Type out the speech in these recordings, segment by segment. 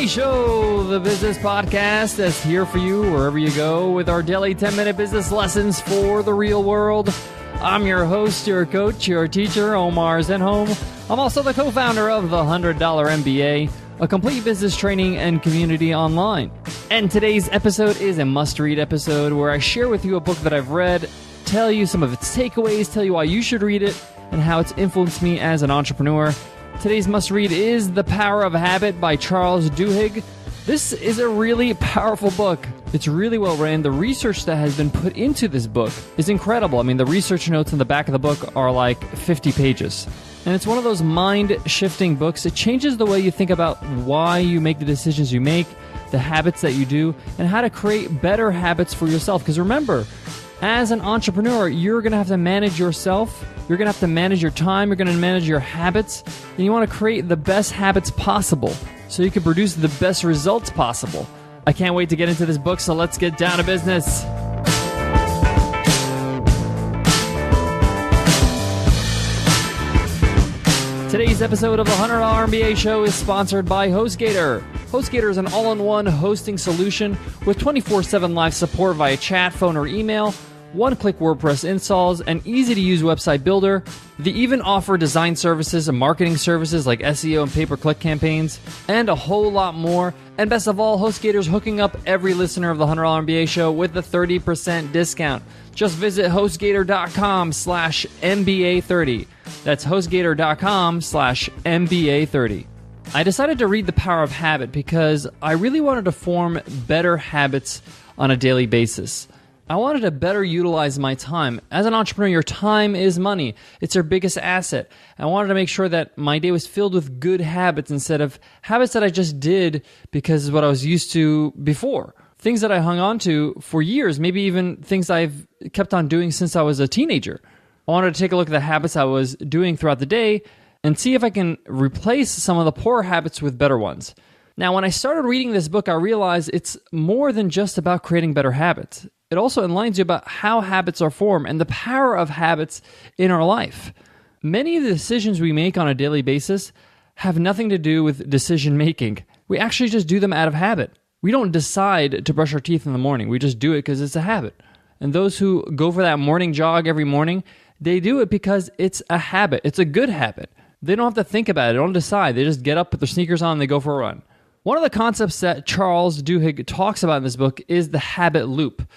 Show, the business podcast that's here for you wherever you go with our daily 10-minute business lessons for the real world. I'm your host, your coach, your teacher, Omar Zenhom. I'm also the co-founder of the $100 MBA, a complete business training and community online. And today's episode is a must-read episode where I share with you a book that I've read, tell you some of its takeaways, tell you why you should read it, and how it's influenced me as an entrepreneur. Today's must-read is The Power of Habit by Charles Duhigg. This is a really powerful book. It's really well written. The research that has been put into this book is incredible. I mean, the research notes in the back of the book are like 50 pages. And it's one of those mind-shifting books. It changes the way you think about why you make the decisions you make, the habits that you do, and how to create better habits for yourself. Because remember, as an entrepreneur, you're going to have to manage yourself. You're going to have to manage your time. You're going to manage your habits. And you want to create the best habits possible so you can produce the best results possible. I can't wait to get into this book, so let's get down to business. Today's episode of the $100 MBA Show is sponsored by HostGator. HostGator is an all-in-one hosting solution with 24/7 live support via chat, phone, or email, one-click WordPress installs, an easy-to-use website builder. They even offer design services and marketing services like SEO and pay-per-click campaigns, and a whole lot more. And best of all, HostGator's hooking up every listener of the $100 MBA Show with a 30% discount. Just visit HostGator.com/MBA30. That's HostGator.com/MBA30. I decided to read The Power of Habit because I really wanted to form better habits on a daily basis. I wanted to better utilize my time. As an entrepreneur, your time is money. It's your biggest asset. I wanted to make sure that my day was filled with good habits instead of habits that I just did because it's what I was used to before. Things that I hung on to for years, maybe even things I've kept on doing since I was a teenager. I wanted to take a look at the habits I was doing throughout the day and see if I can replace some of the poor habits with better ones. Now, when I started reading this book, I realized it's more than just about creating better habits. It also enlightens you about how habits are formed and the power of habits in our life. Many of the decisions we make on a daily basis have nothing to do with decision making. We actually just do them out of habit. We don't decide to brush our teeth in the morning. We just do it because it's a habit. And those who go for that morning jog every morning, they do it because it's a habit. It's a good habit. They don't have to think about it. They don't decide. They just get up, put their sneakers on, and they go for a run. One of the concepts that Charles Duhigg talks about in this book is the habit loop.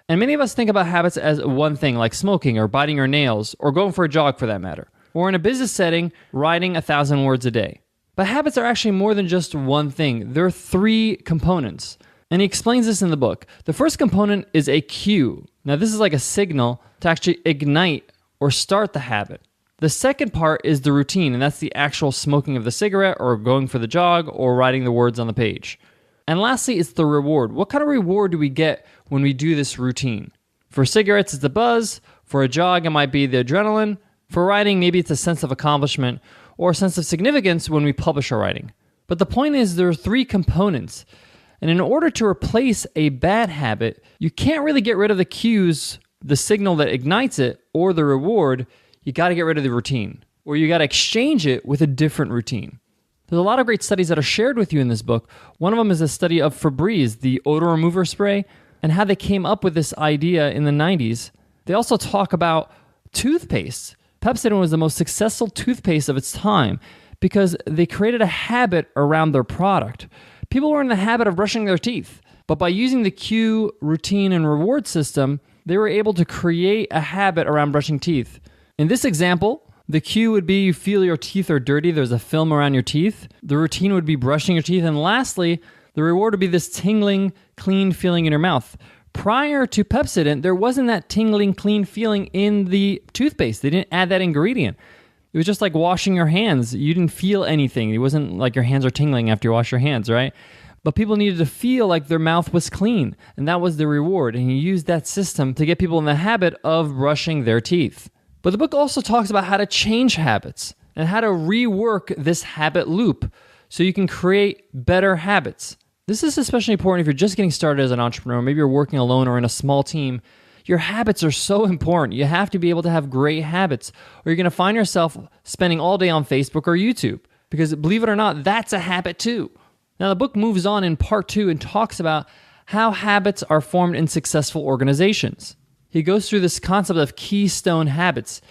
And many of us think about habits as one thing, like smoking or biting your nails or going for a jog for that matter. Or in a business setting, writing 1,000 words a day. But habits are actually more than just one thing. There are three components. And he explains this in the book. The first component is a cue. Now this is like a signal to actually ignite or start the habit. The second part is the routine, and that's the actual smoking of the cigarette or going for the jog or writing the words on the page. And lastly, it's the reward. What kind of reward do we get when we do this routine? For cigarettes, it's the buzz. For a jog, it might be the adrenaline. For writing, maybe it's a sense of accomplishment or a sense of significance when we publish our writing. But the point is there are three components. And in order to replace a bad habit, you can't really get rid of the cues, the signal that ignites it, or the reward. You got to get rid of the routine, or you got to exchange it with a different routine. There's a lot of great studies that are shared with you in this book. One of them is a study of Febreze, the odor remover spray, and how they came up with this idea in the 90s. They also talk about toothpaste. Pepsodent was the most successful toothpaste of its time because they created a habit around their product. People were in the habit of brushing their teeth, but by using the cue, routine, and reward system, they were able to create a habit around brushing teeth. In this example, the cue would be you feel your teeth are dirty, there's a film around your teeth. The routine would be brushing your teeth. And lastly, the reward would be this tingling, clean feeling in your mouth. Prior to Pepsodent, there wasn't that tingling, clean feeling in the toothpaste. They didn't add that ingredient. It was just like washing your hands. You didn't feel anything. It wasn't like your hands are tingling after you wash your hands, right? But people needed to feel like their mouth was clean. And that was the reward. And you used that system to get people in the habit of brushing their teeth. But the book also talks about how to change habits and how to rework this habit loop so you can create better habits. This is especially important if you're just getting started as an entrepreneur. Maybe you're working alone or in a small team. Your habits are so important. You have to be able to have great habits, or you're going to find yourself spending all day on Facebook or YouTube. Because believe it or not, that's a habit too. Now, the book moves on in part 2 and talks about how habits are formed in successful organizations. He goes through this concept of keystone habits,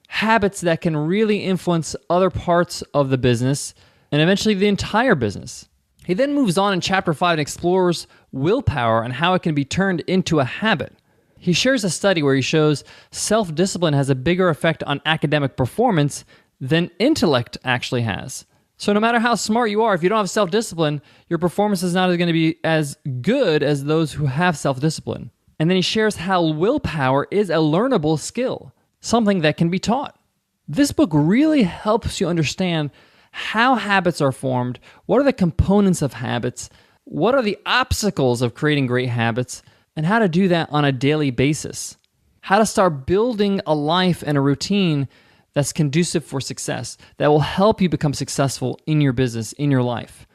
habits that can really influence other parts of the business and eventually the entire business. He then moves on in chapter 5 and explores willpower and how it can be turned into a habit. He shares a study where he shows self-discipline has a bigger effect on academic performance than intellect actually has. So no matter how smart you are, if you don't have self-discipline, your performance is not going to be as good as those who have self-discipline. And then he shares how willpower is a learnable skill, something that can be taught. This book really helps you understand how habits are formed, what are the components of habits, what are the obstacles of creating great habits, and how to do that on a daily basis. How to start building a life and a routine that's conducive for success, that will help you become successful in your business, in your life.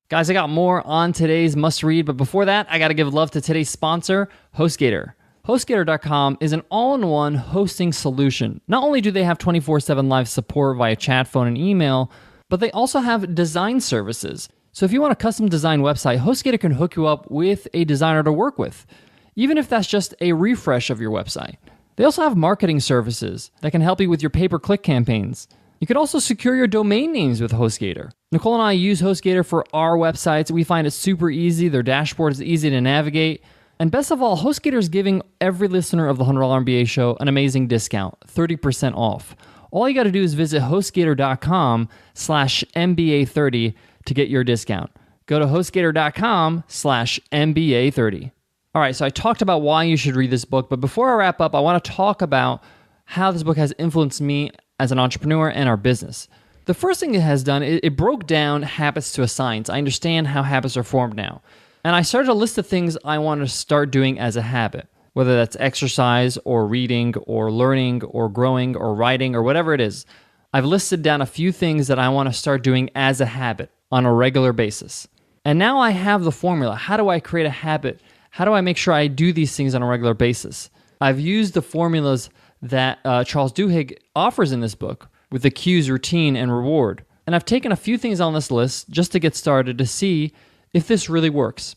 Guys, I got more on today's must-read, but before that, I got to give love to today's sponsor, HostGator. HostGator.com is an all-in-one hosting solution. Not only do they have 24/7 live support via chat, phone, and email, but they also have design services. So if you want a custom design website, HostGator can hook you up with a designer to work with, even if that's just a refresh of your website. They also have marketing services that can help you with your pay-per-click campaigns. You could also secure your domain names with HostGator. Nicole and I use HostGator for our websites. We find it super easy. Their dashboard is easy to navigate. And best of all, HostGator is giving every listener of the $100 MBA show an amazing discount, 30% off. All you got to do is visit HostGator.com/MBA30 to get your discount. Go to HostGator.com/MBA30. All right, so I talked about why you should read this book, but before I wrap up, I want to talk about how this book has influenced me as an entrepreneur and our business. The first thing it has done, it broke down habits to a science. I understand how habits are formed now. And I started a list of things I want to start doing as a habit, whether that's exercise or reading or learning or growing or writing or whatever it is. I've listed down a few things that I want to start doing as a habit on a regular basis. And now I have the formula. How do I create a habit? How do I make sure I do these things on a regular basis? I've used the formulas that Charles Duhigg offers in this book with the cues, routine, and reward. And I've taken a few things on this list just to get started to see if this really works.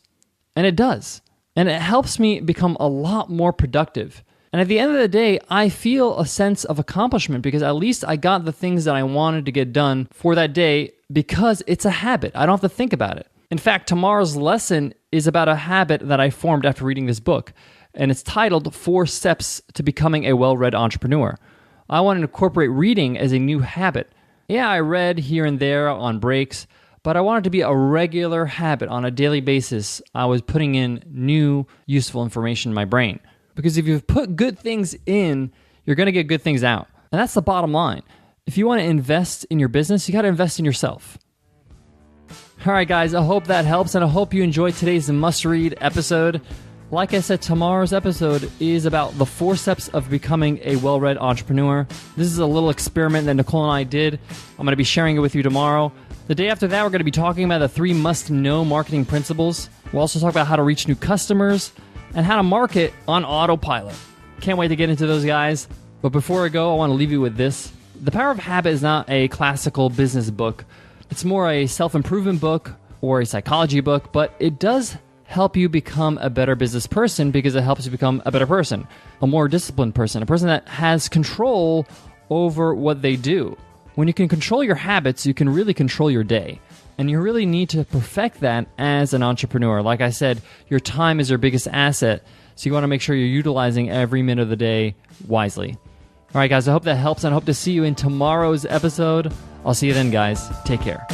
And it does. And it helps me become a lot more productive. And at the end of the day, I feel a sense of accomplishment because at least I got the things that I wanted to get done for that day because it's a habit. I don't have to think about it. In fact, tomorrow's lesson is about a habit that I formed after reading this book, and it's titled 4 Steps to Becoming a Well-Read Entrepreneur. I want to incorporate reading as a new habit. Yeah, I read here and there on breaks, but I want it to be a regular habit on a daily basis. I was putting in new, useful information in my brain. Because if you put good things in, you're going to get good things out. And that's the bottom line. If you want to invest in your business, you got to invest in yourself. All right, guys, I hope that helps, and I hope you enjoyed today's must-read episode. Like I said, tomorrow's episode is about the 4 steps of becoming a well-read entrepreneur. This is a little experiment that Nicole and I did. I'm going to be sharing it with you tomorrow. The day after that, we're going to be talking about the 3 must-know marketing principles. We'll also talk about how to reach new customers and how to market on autopilot. Can't wait to get into those, guys. But before I go, I want to leave you with this. The Power of Habit is not a classical business book. It's more a self-improvement book or a psychology book, but it does help you become a better business person because it helps you become a better person, a more disciplined person, a person that has control over what they do. When you can control your habits, you can really control your day. And you really need to perfect that as an entrepreneur. Like I said, your time is your biggest asset, so you want to make sure you're utilizing every minute of the day wisely. All right, guys, I hope that helps, and I hope to see you in tomorrow's episode. I'll see you then, guys. Take care.